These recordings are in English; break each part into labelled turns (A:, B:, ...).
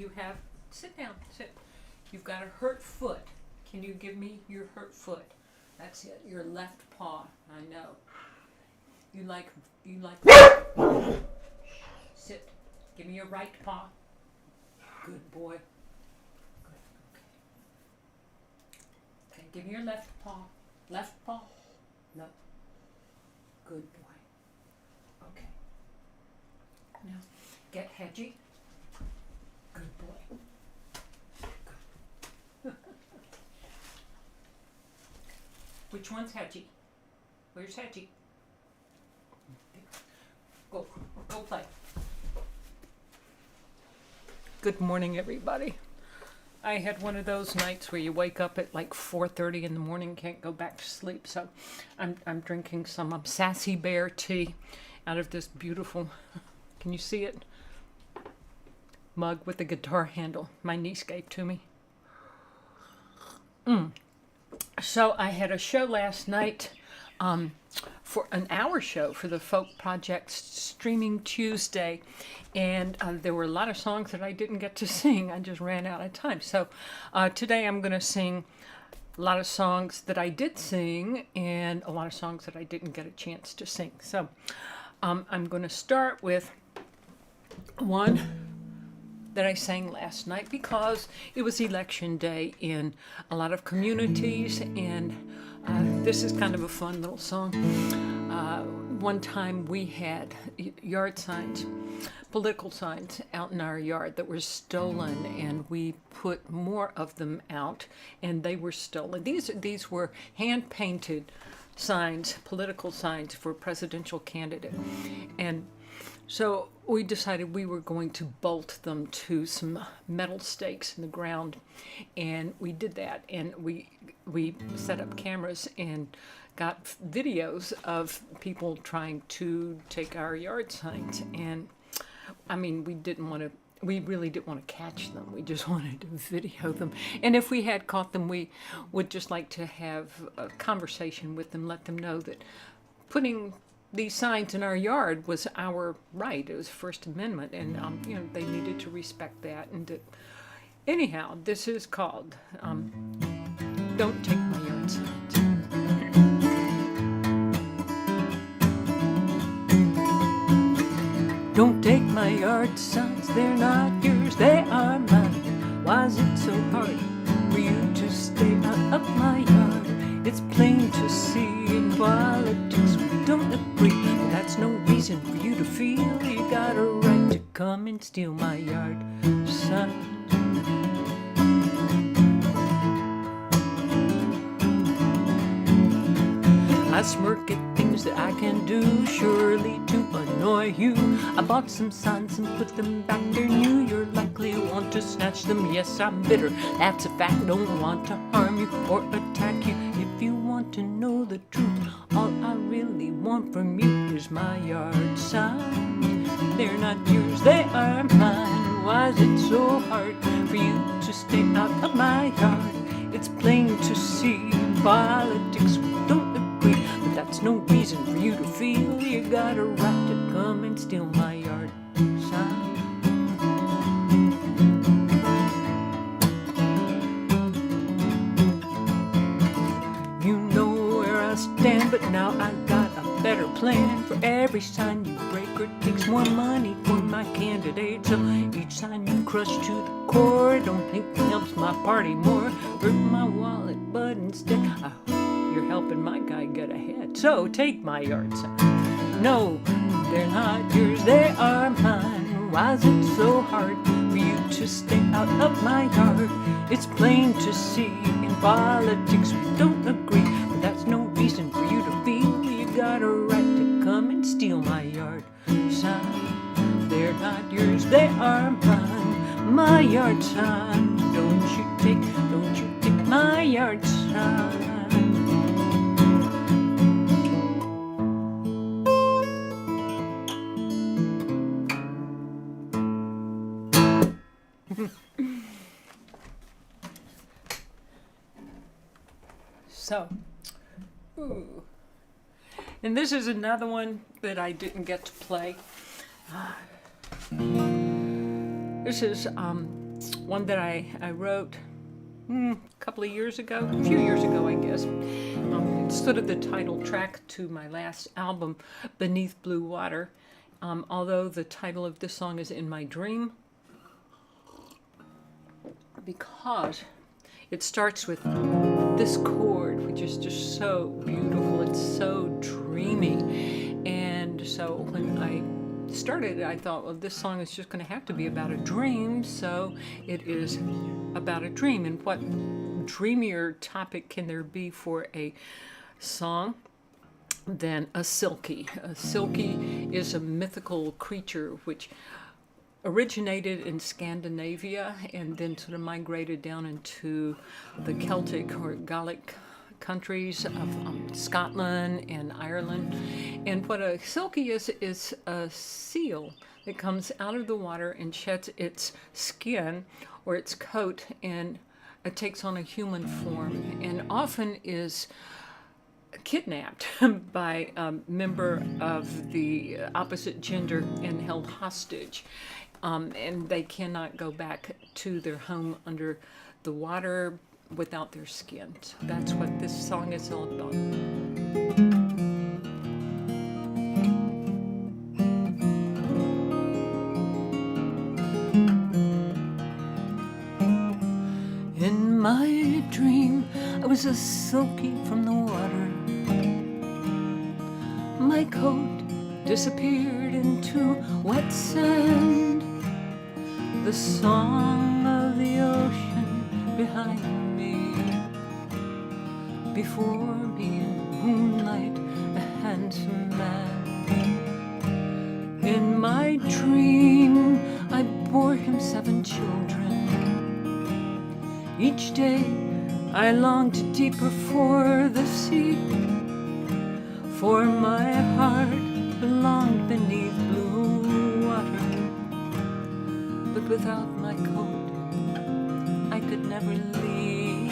A: You have, sit down, sit. You've got a hurt foot. Can you give me your hurt foot? That's it, your left paw, I know. You like, sit. Give me your right paw. Good boy. Good, okay. Okay, give me your left paw. Left paw. No. Good boy. Okay. Now, get hedgy. Good boy. Good. Which one's hedgy? Where's hedgy? Go play. Good morning, everybody. I had one of those nights where you wake up at like 4:30 in the morning, can't go back to sleep. So I'm drinking some Sassy Bear tea out of this beautiful, can you see it? Mug with a guitar handle my niece gave to me. So I had a show last night for an hour show for the Folk Project Streaming Tuesday, and there were a lot of songs that I didn't get to sing. I just ran out of time. So today I'm going to sing a lot of songs that I did sing and a lot of songs that I didn't get a chance to sing. So I'm going to start with one that I sang last night because it was election day in a lot of communities, and this is kind of a fun little song. One time we had yard signs, political signs out in our yard that were stolen, and we put more of them out, and they were stolen. These were hand-painted signs, political signs for a presidential candidate, and so we decided we were going to bolt them to some metal stakes in the ground, and we did that, and we set up cameras and got videos of people trying to take our yard signs. And I mean, we really didn't want to catch them. We just wanted to video them. And if we had caught them, we would just like to have a conversation with them, let them know that putting these signs in our yard was our right. It was First Amendment, and they needed to respect that. And anyhow, this is called "Don't Take My Yard Signs." Don't take my yard signs, they're not yours, they are mine. Why is it so hard for you to stay out of my yard? It's plain to see in politics we don't agree. That's no reason for you to feel you got a right to come and steal my yard sign. I smirk at things that I can do, surely to annoy you. I bought some signs and put them back there new. You're likely want to snatch them. Yes, I'm bitter, that's a fact. Don't want to harm you or attack you. If you want to know the truth, all I really want from you is my yard sign. They're not yours, they are mine. Why is it so hard for you to stay out of my yard? It's plain to see in politics we don't agree, but that's no reason for you to feel you got a right to come and steal my yard sign. You know where I stand, but now I got a better plan. For every sign you break or takes more money for my candidate. So each sign you crush to the core, don't think it helps my party more. Hurt my wallet, but instead I hope you're helping my guy get ahead. So take my yard sign. No, they're not yours, they are mine. Why is it so hard for you to stay out of my yard? It's plain to see in politics we don't agree, but that's no reason for you to feel you got a right to come and steal my yard sign. They're not yours, they are mine. My yard sign. Don't you take my yard sign. So, and this is another one that I didn't get to play. This is one that I wrote a couple of years ago, a few years ago, I guess. It's sort of the title track to my last album, Beneath Blue Water. Although the title of this song is In My Dream, because it starts with this chord, which is just so beautiful. It's so dreamy. And so when I started, I thought, well, this song is just going to have to be about a dream. So it is about a dream. And what dreamier topic can there be for a song than a silky? A silky is a mythical creature which originated in Scandinavia and then sort of migrated down into the Celtic or Gallic countries of Scotland and Ireland. And what a silky is a seal that comes out of the water and sheds its skin or its coat, and it takes on a human form and often is kidnapped by a member of the opposite gender and held hostage. And they cannot go back to their home under the water without their skin. So that's what this song is all about. In my dream, I was a silky from the water. My coat disappeared into wet sand. The song of the ocean behind me. Before me in moonlight, a handsome man. In my dream, I bore him 7 children. Each day, I longed deeper for the sea. For my heart belonged beneath blue water. But without my coat, I could never leave.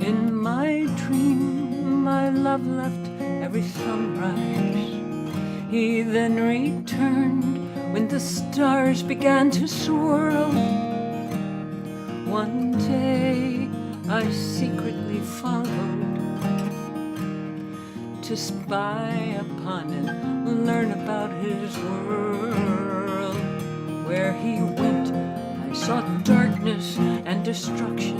A: In my dream, my love left every sunrise. He then returned when the stars began to swirl. One day, I secretly followed to spy upon and learn about his world. Where he went, I saw darkness and destruction.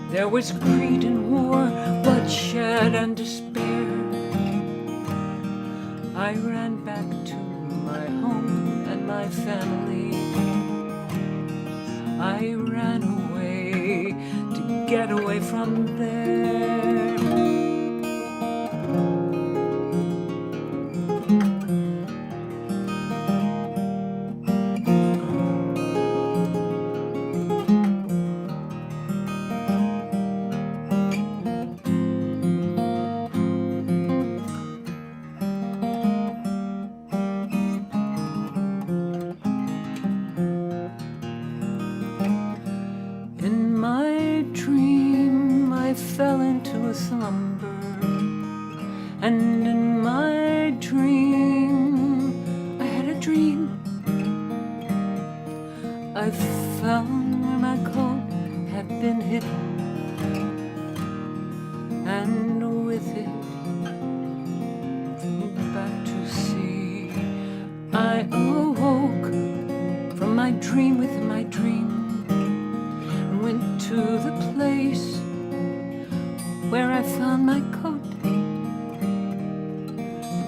A: There was greed and war, bloodshed and despair. I ran back to my home and my family. I ran away to get away from there. Fell into a slumber, and in my dream I had a dream. I found where my coat had been hidden, and with it back to sea. I awoke from my dream within my dream and went to the place where I found my coat.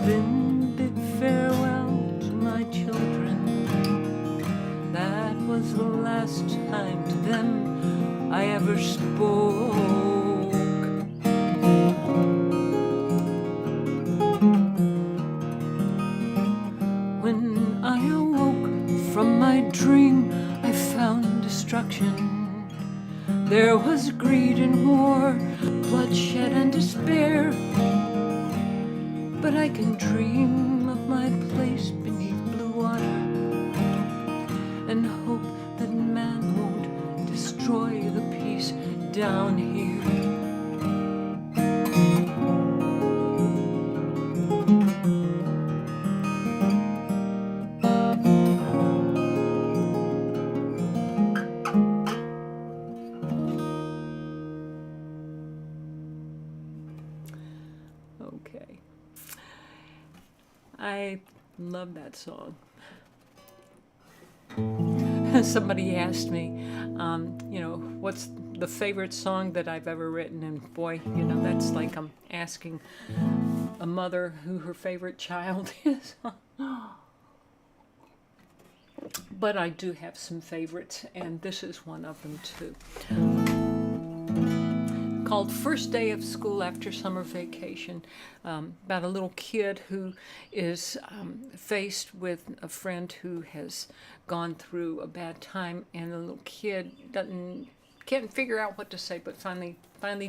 A: Then bid farewell to my children. That was the last time to them I ever spoke. When I awoke from my dream, I found destruction. There was greed and war, bloodshed and despair. But I can dream of my place beneath blue water and hope that man won't destroy the peace down here. Okay. I love that song. Somebody asked me, what's the favorite song that I've ever written? And boy, that's like I'm asking a mother who her favorite child is. But I do have some favorites, and this is one of them too. Called First Day of School After Summer Vacation, about a little kid who is faced with a friend who has gone through a bad time, and the little kid can't figure out what to say, but finally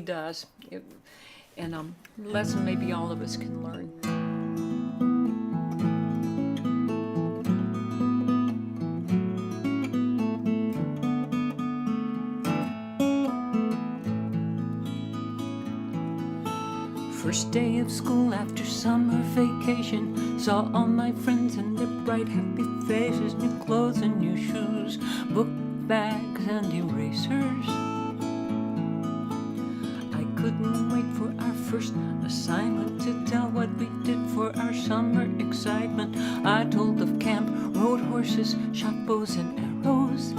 A: does. Lesson maybe all of us can learn. First day of school after summer vacation, saw all my friends and their bright happy faces, new clothes and new shoes, book bags and erasers. I couldn't wait for our first assignment to tell what we did for our summer excitement. I told of camp, rode horses, shot bows and arrows.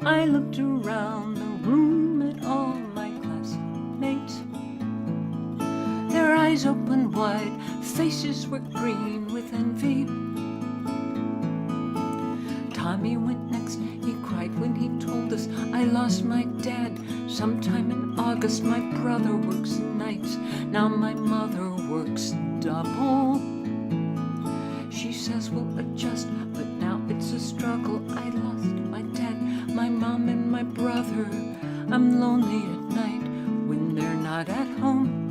A: I looked around the room at all my classmates. Their eyes open wide, faces were green with envy. Tommy went next, he cried when he told us I lost my dad sometime in August. My brother works nights, now my mother works double. She says we'll adjust, but now it's a struggle. I lost my dad, my mom and my brother. I'm lonely at night when they're not at home.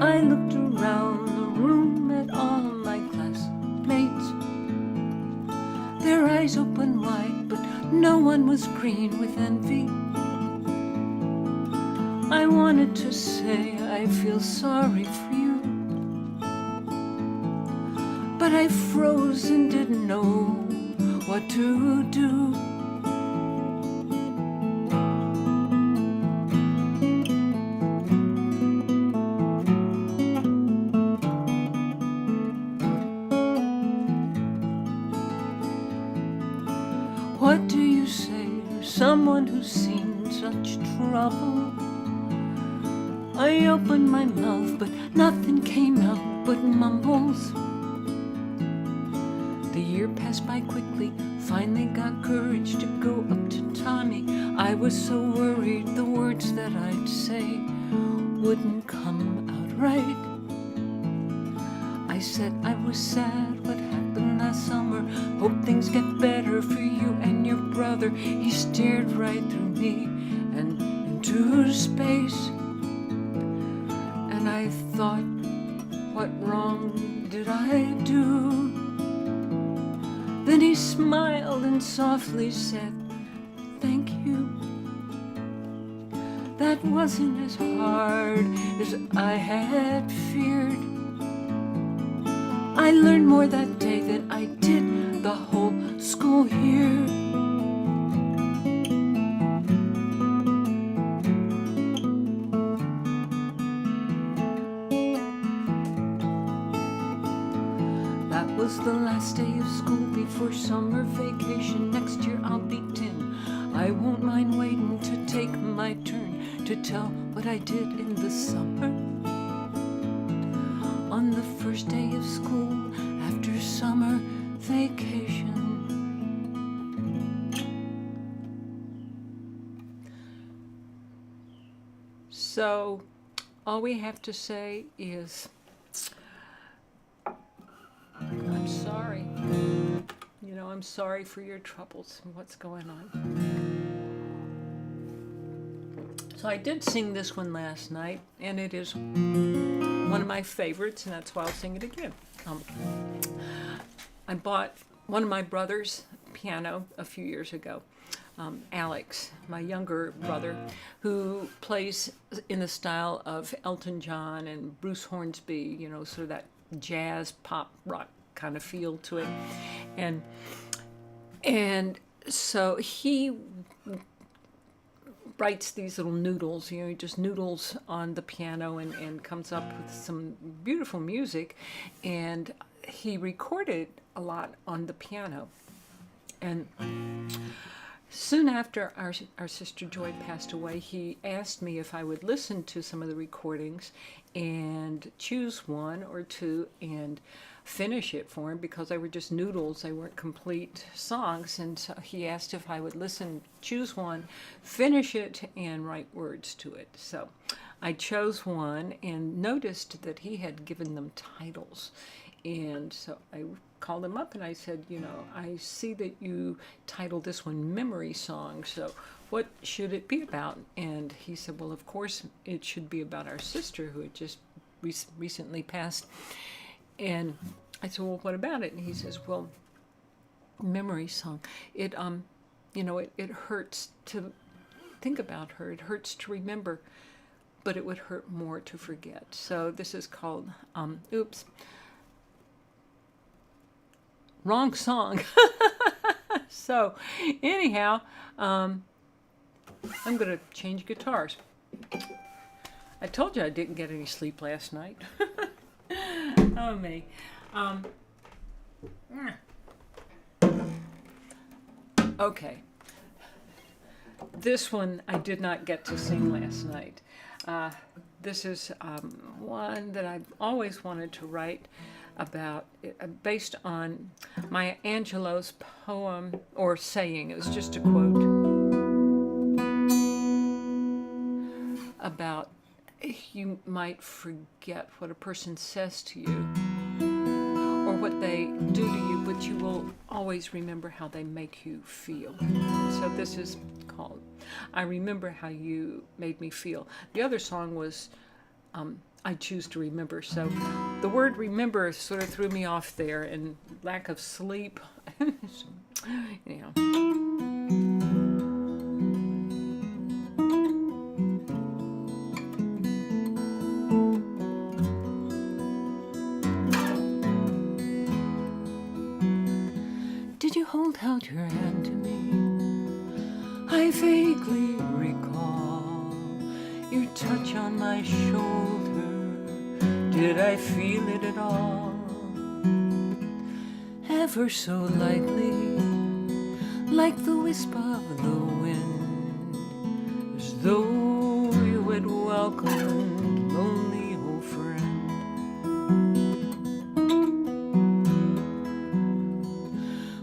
A: I looked around the room at all my classmates. Their eyes open wide, but no one was green with envy. I wanted to say I feel sorry for you, but I froze and didn't know what to do. What do you say to someone who's seen such trouble? I opened my mouth, but nothing came out but mumbles. The year passed by quickly, finally got courage to go up to Tommy. I was so worried the words that I'd say wouldn't come out right. I said I was sad what happened last summer, hope things get better for you and your brother. He stared right through me and into space, and I thought, what wrong did I do? Then he smiled and softly said, thank you. That wasn't as hard as I had feared. I learned more that day than I did the whole school year. That was the last day of school before summer vacation. Next year I'll be 10. I won't mind waiting to take my turn to tell what I did in the summer. On the first day of school after summer vacation. So all we have to say is, I'm sorry. I'm sorry for your troubles and what's going on. So I did sing this one last night, and it is one of my favorites, and that's why I'll sing it again. I bought one of my brother's piano a few years ago. Alex, my younger brother, who plays in the style of Elton John and Bruce Hornsby, sort of that jazz, pop, rock kind of feel to it. And so he writes these little noodles, he just noodles on the piano and comes up with some beautiful music. And he recorded a lot on the piano. And soon after our sister Joy passed away, he asked me if I would listen to some of the recordings and choose one or two and finish it for him, because they were just noodles, they weren't complete songs. And so he asked if I would listen, choose one, finish it, and write words to it. So I chose one and noticed that he had given them titles. And so I called him up and I said, I see that you titled this one Memory Song, so what should it be about? And he said, well, of course it should be about our sister who had just recently passed. And I said, well, what about it? And he says, well, Memory Song. It hurts to think about her. It hurts to remember, but it would hurt more to forget. So this is called, wrong song. So anyhow, I'm going to change guitars. I told you I didn't get any sleep last night. Oh, me. Okay. This one I did not get to sing last night. This is one that I've always wanted to write about, based on Maya Angelou's poem or saying. It was just a quote about you might forget what a person says to you or what they do to you, but you will always remember how they make you feel. So this is called I Remember How You Made Me Feel. The other song was I Choose to Remember. So the word remember sort of threw me off there, and lack of sleep. Anyhow. Did you hold out your hand to me? I vaguely recall your touch on my shoulder. Did I feel it at all? Ever so lightly, like the whisper of the wind, as though you had welcomed lonely old friend.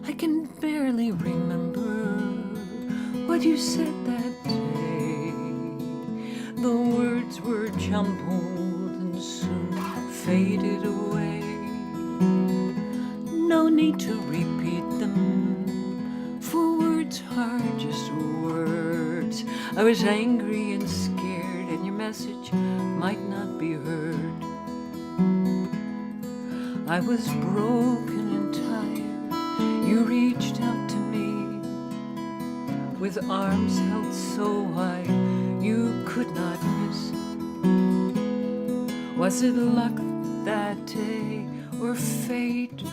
A: I can barely remember what you said that day. The words were jumbled and soon faded away. No need to repeat them, for words are just words. I was angry and scared, and your message might not be heard. I was broken and tired. You reached out to me with arms held so high you could not miss. Was it luck that day, or fate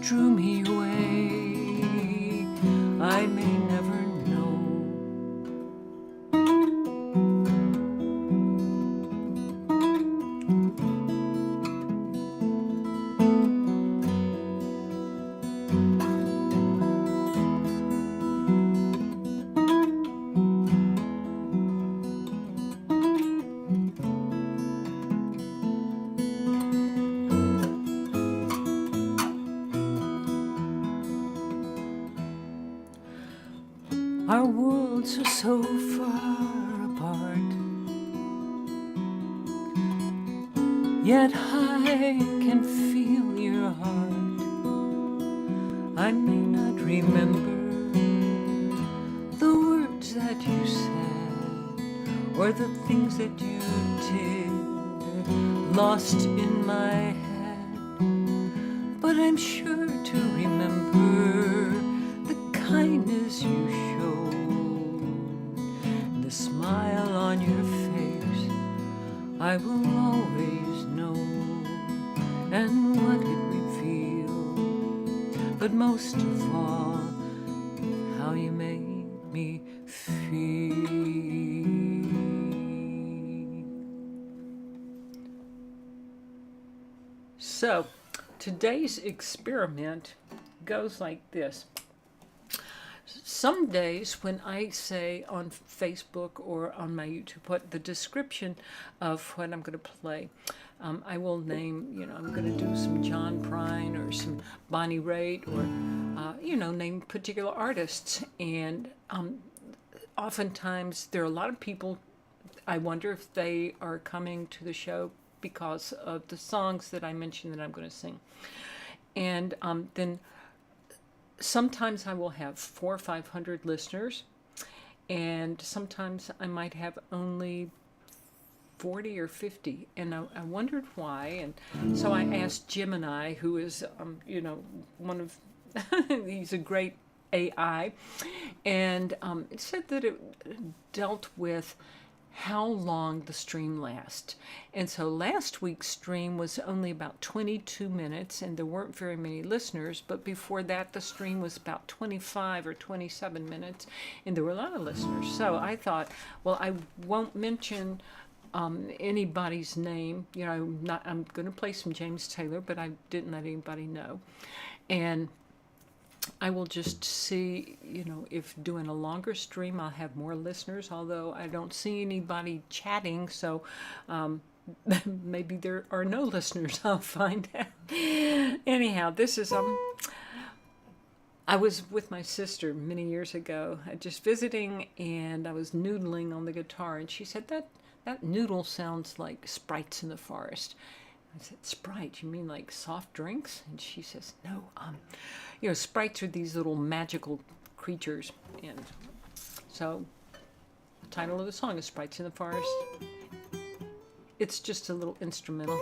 A: drew me away? I may never know. Our worlds are so far apart, yet I can feel your heart. I may not remember the words that you said or the things that you did, lost in my head, but I'm sure to remember the kindness you showed, the smile on your face. I will always know, and what it revealed, but most of all, how you made me feel. So, today's experiment goes like this. Some days when I say on Facebook or on my YouTube what the description of what I'm going to play, I will name, I'm going to do some John Prine or some Bonnie Raitt or, name particular artists. And oftentimes there are a lot of people, I wonder if they are coming to the show because of the songs that I mentioned that I'm going to sing. And then sometimes I will have 400 or 500 listeners, and sometimes I might have only 40 or 50, and I wondered why. And so I asked Gemini, who is, one of, he's a great AI, and it said that it dealt with how long the stream lasts. And so last week's stream was only about 22 minutes and there weren't very many listeners, but before that the stream was about 25 or 27 minutes and there were a lot of listeners. So I thought, well, I won't mention anybody's name. I'm going to play some James Taylor, but I didn't let anybody know. And I will just see, if doing a longer stream, I'll have more listeners, although I don't see anybody chatting, so maybe there are no listeners. I'll find out. Anyhow, this is, I was with my sister many years ago, just visiting, and I was noodling on the guitar, and she said, that noodle sounds like Sprites in the Forest. I said, Sprite, you mean like soft drinks? And she says, no, Sprites are these little magical creatures. And so the title of the song is Sprites in the Forest. It's just a little instrumental.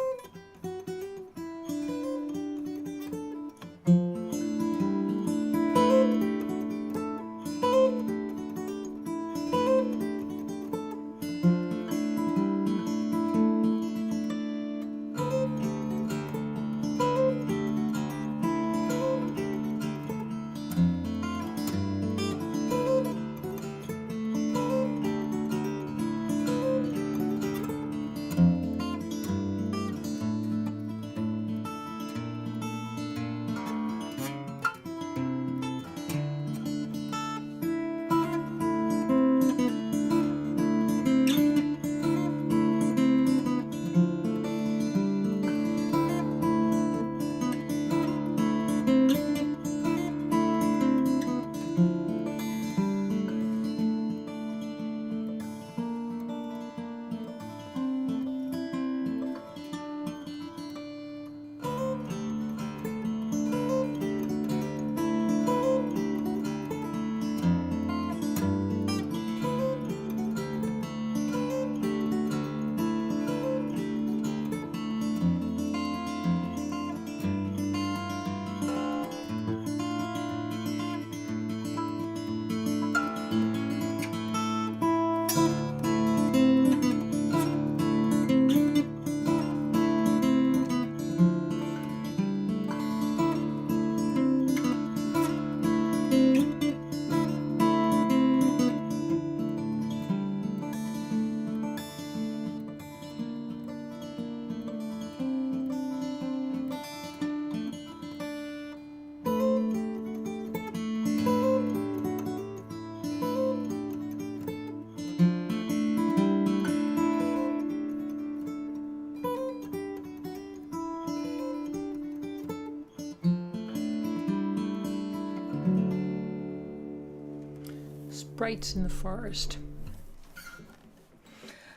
A: Sprites in the Forest.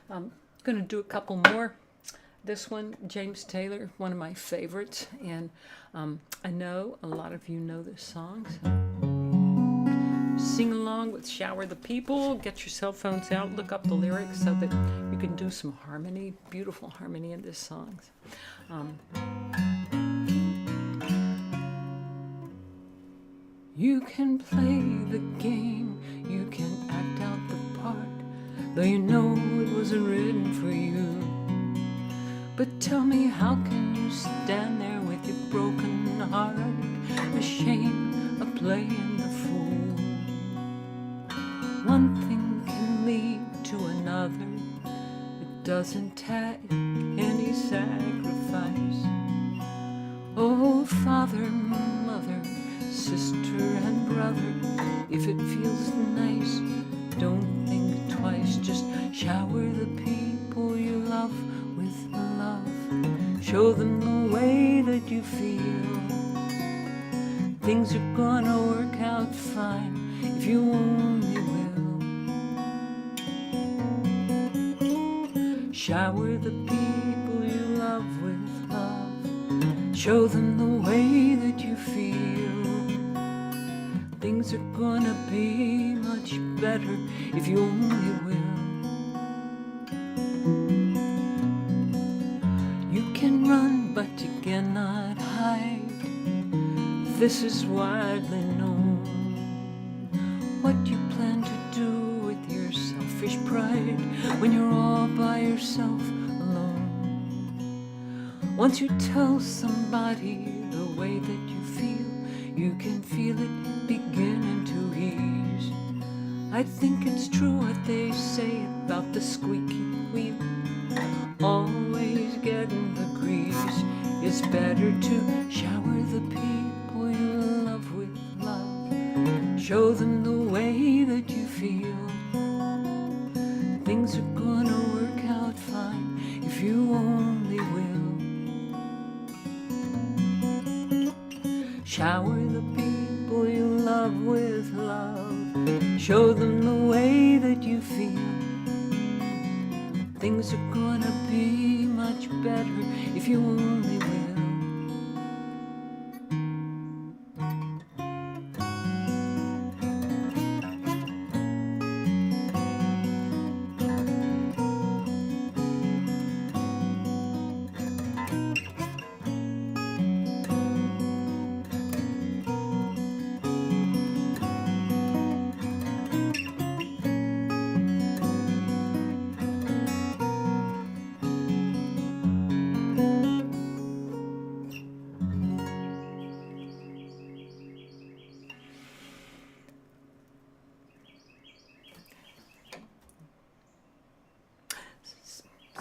A: I'm going to do a couple more. This one, James Taylor, one of my favorites, and I know a lot of you know this song, so sing along with Shower the People. Get your cell phones out, look up the lyrics so that you can do some harmony, beautiful harmony in this song. You can play the game, you can act out the part, though you know it wasn't written for you. But tell me, how can you stand there with your broken heart, ashamed of playing the fool? One thing can lead to another, it doesn't take any sacrifice. Oh, father, mother, sister and brother, if it feels nice, don't think twice. Just shower the people you love with love. Show them the way that you feel. Things are gonna work out fine if you only will. Shower the people you love with love. Show them the way that you feel. Things are gonna be much better if you only will. You can run, but you cannot hide. This is widely known. What you plan to do with your selfish pride when you're all by yourself alone. Once you tell somebody the way that you feel, you can feel it beginning to ease. I think it's true what they say about the squeaky wheel always getting the grease. It's better to shower the people you love with love. Show them the way that you feel. Things are gonna work out fine if you only will. Shower the people you love with love. Show them the way that you feel. Things are gonna be much better if you only will.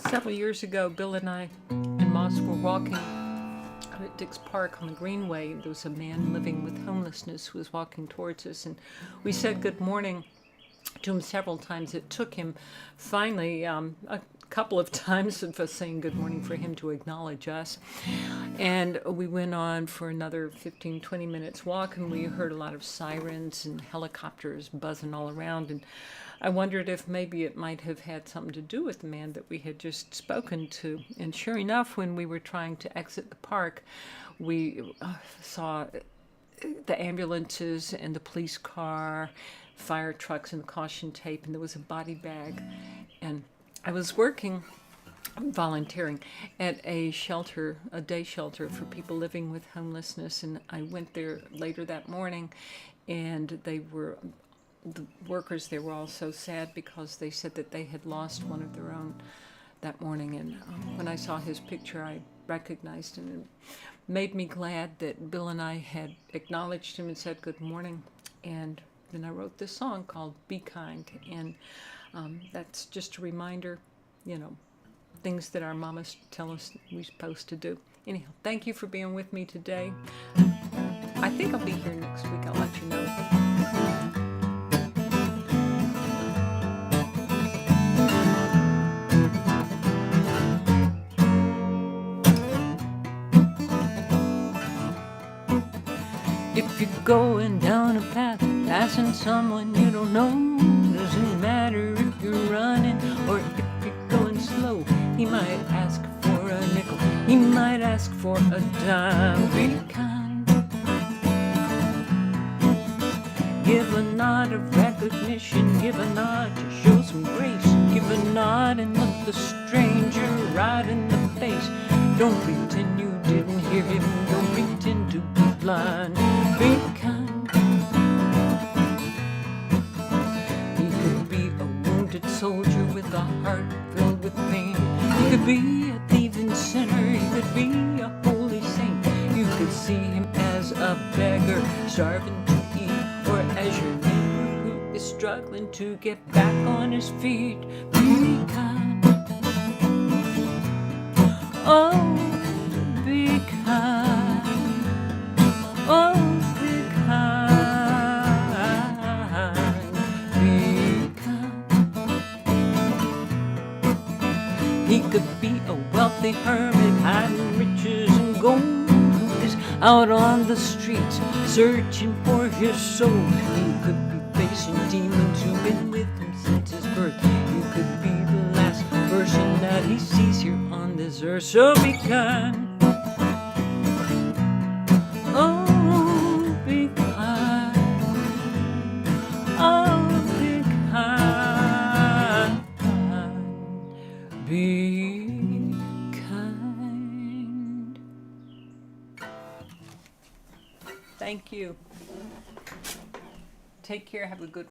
A: Several years ago, Bill and I and Moss were walking out at Dix Park on the Greenway. There was a man living with homelessness who was walking towards us, and we said good morning to him several times. It took him finally a couple of times of us saying good morning for him to acknowledge us. And we went on for another 15, 20 minutes walk, and we heard a lot of sirens and helicopters buzzing all around. And I wondered if maybe it might have had something to do with the man that we had just spoken to. And sure enough, when we were trying to exit the park, we saw the ambulances and the police car, fire trucks and the caution tape, and there was a body bag. And I was volunteering at a shelter, a day shelter for people living with homelessness, and I went there later that morning, and the workers there were all so sad because they said that they had lost one of their own that morning. And when I saw his picture, I recognized him, and it made me glad that Bill and I had acknowledged him and said good morning. And then I wrote this song called Be Kind, and that's just a reminder, things that our mamas tell us we're supposed to do. Anyhow, thank you for being with me today. I think I'll be here next week. I'll let you know. If you're going down a path, passing someone you don't know, doesn't matter if you're running or if you're going slow. He might ask for a nickel, he might ask for a dime. Be kind. Give a nod of recognition, give a nod to show some grace. Give a nod and look the stranger right in the face. Don't pretend you didn't hear him, don't pretend to be blind. Be kind. He could be a wounded soldier with a heart filled with pain. He could be a thieving sinner, he could be a holy saint. You could see him as a beggar, starving to eat, or as your neighbor who is struggling to get back on his feet. Be kind. Oh, be kind. He could be a wealthy hermit hiding riches and gold, who is out on the streets searching for his soul. He could be facing demons who've been with him since his birth. You could be the last person that he sees here on this earth. So be kind. Oh, be kind. Oh, be kind. Be kind. Thank you. Take care. Have a good